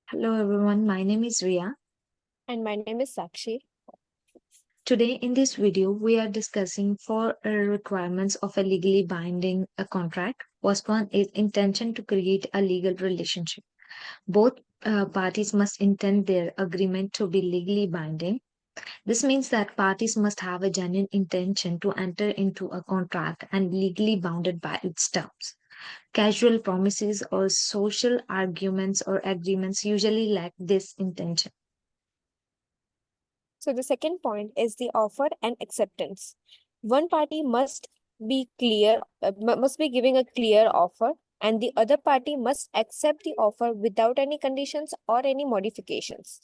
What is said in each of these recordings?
Hello everyone, my name is Ria. And my name is Sakshi. Today in this video we are discussing four requirements of a legally binding contract. First one is intention to create a legal relationship. Both parties must intend their agreement to be legally binding. This means that parties must have a genuine intention to enter into a contract and legally bounded by its terms. Casual promises or social arguments or agreements usually lack this intention. So the second point is the offer and acceptance. One party must be clear, must be giving a clear offer, and the other party must accept the offer without any conditions or any modifications.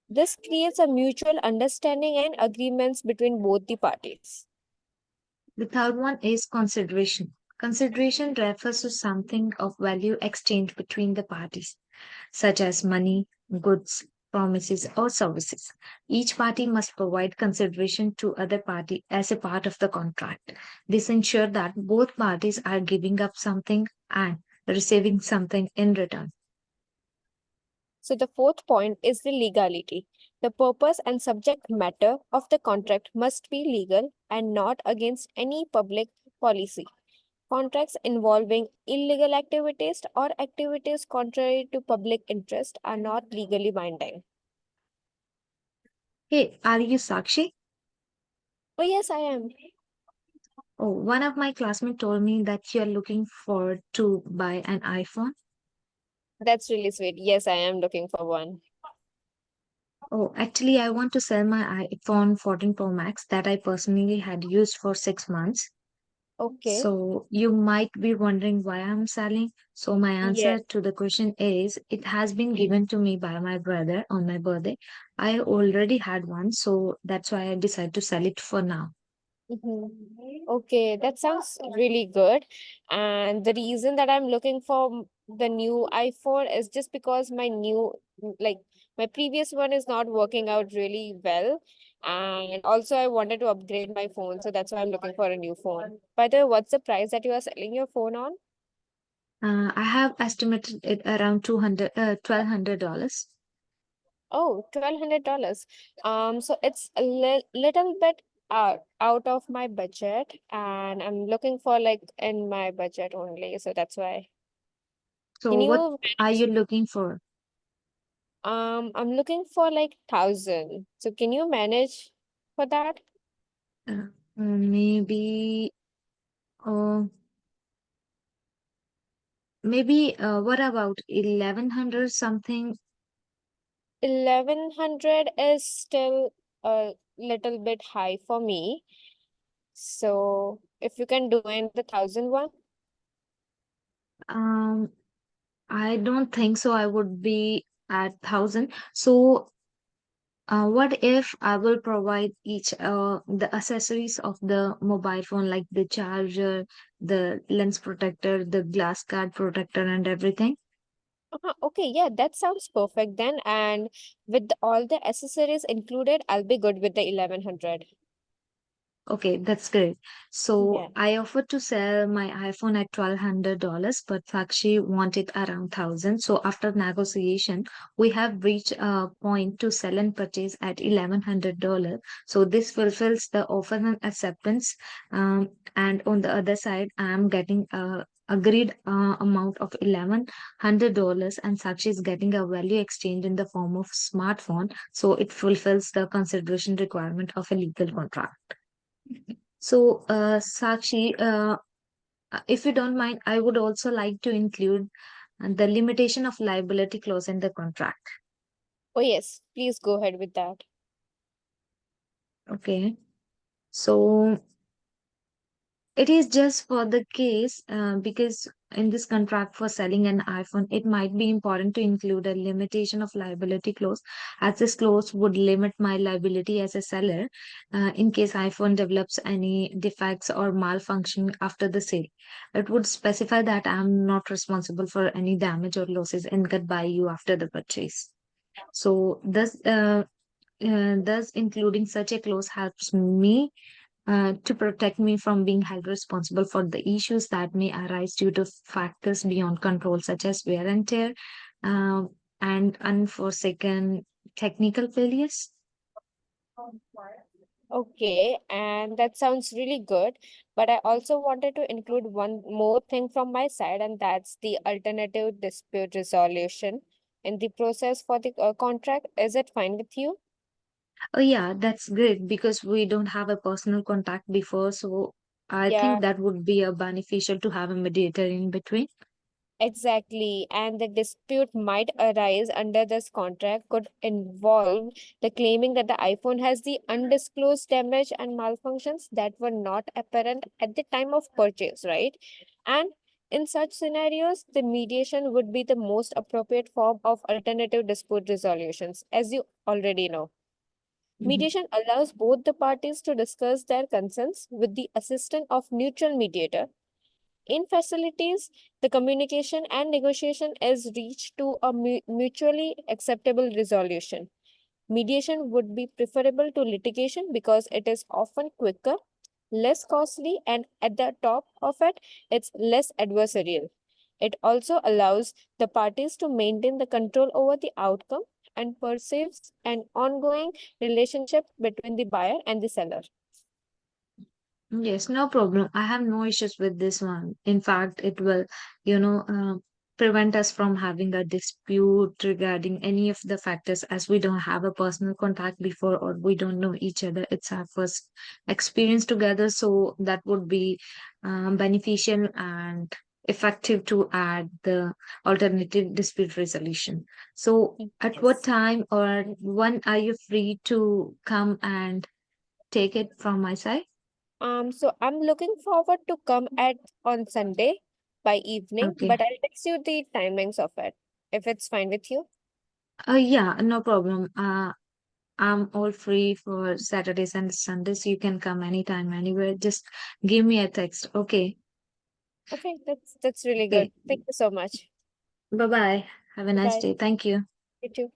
This creates a mutual understanding and agreements between both the parties. The third one is consideration. Consideration refers to something of value exchanged between the parties, such as money, goods, promises, or services. Each party must provide consideration to other party as a part of the contract. This ensures that both parties are giving up something and receiving something in return. So the fourth point is the legality. The purpose and subject matter of the contract must be legal and not against any public policy. Contracts involving illegal activities or activities contrary to public interest are not legally binding. Hey, are you Sakshi? Oh, yes, I am. Oh, one of my classmates told me that you're looking for to buy an iPhone. That's really sweet. Yes, I am looking for one. Oh, actually, I want to sell my iPhone 14 Pro Max that I personally had used for 6 months. Okay. So you might be wondering why I'm selling. So my answer Yes. to the question is it has been given to me by my brother on my birthday. I already had one, so that's why I decided to sell it for now. Okay, that sounds really good. And the reason that I'm looking for the new iPhone is just because like my previous one is not working out really well. And also I wanted to upgrade my phone, so that's why I'm looking for a new phone. By the way, what's the price that you are selling your phone on? I have estimated it around $1,200. Oh, $1,200. So it's a little bit out of my budget, and I'm looking for like in my budget only. So that's why. So Can what you are manage? you looking for? I'm looking for like 1,000. So can you manage for that? Maybe, uh, what about 1,100 something? 1,100 is still a little bit high for me. So if you can do in the 1,000 one. Um, I don't think so. I would be at 1,000. So, what if I will provide each the accessories of the mobile phone, like the charger, the lens protector, the glass guard protector, and everything? Okay, yeah, that sounds perfect then. And with all the accessories included, I'll be good with the 1,100. Okay, that's great. Yeah. So I offered to sell my iPhone at $1,200, but Sakshi wanted around 1,000. So after negotiation, we have reached a point to sell and purchase at $1,100. So this fulfills the offer and acceptance. And on the other side, I am getting a agreed amount of $1,100, and Sakshi is getting a value exchange in the form of smartphone. So it fulfills the consideration requirement of a legal contract. So, Sakshi, if you don't mind, I would also like to include the limitation of liability clause in the contract. Oh, yes, please go ahead with that. Okay. So, it is just for the case because in this contract for selling an iPhone, it might be important to include a limitation of liability clause, as this clause would limit my liability as a seller in case iPhone develops any defects or malfunction after the sale. It would specify that I'm not responsible for any damage or losses incurred by you after the purchase. So, thus including such a clause helps me to protect me from being held responsible for the issues that may arise due to factors beyond control, such as wear and tear. Um, and unforeseen technical failures. Okay, and that sounds really good. But I also wanted to include one more thing from my side, and that's the alternative dispute resolution in the process for the contract. Is it fine with you? Oh, yeah, that's great because we don't have a personal contact before. So I Yeah, think that would be a beneficial to have a mediator in between. exactly. And the dispute might arise under this contract could involve the claiming that the iPhone has the undisclosed damage and malfunctions that were not apparent at the time of purchase, right? And in such scenarios, the mediation would be the most appropriate form of alternative dispute resolutions, as you already know. Mhm. Mediation allows both the parties to discuss their concerns with the assistance of neutral mediator. In facilities, the communication and negotiation is reached to a mutually acceptable resolution. Mediation would be preferable to litigation because it is often quicker, less costly, and at the top of it, it's less adversarial. It also allows the parties to maintain the control over the outcome and perceives an ongoing relationship between the buyer and the seller. Yes, no problem. I have no issues with this one. In fact, it will, you know, prevent us from having a dispute regarding any of the factors as we don't have a personal contact before or we don't know each other. It's our first experience together. So that would be beneficial and effective to add the alternative dispute resolution. So at what Yes. time or when are you free to come and take it from my side? So I'm looking forward to come at on Sunday by evening, Okay. but I'll text you the timings of it if it's fine with you. Yeah, no problem. I'm all free for Saturdays and Sundays. You can come anytime, anywhere. Just give me a text. Okay. Okay, that's really good. Okay. Thank you so much. Bye bye. Have a Bye nice bye. day. Thank you. You too.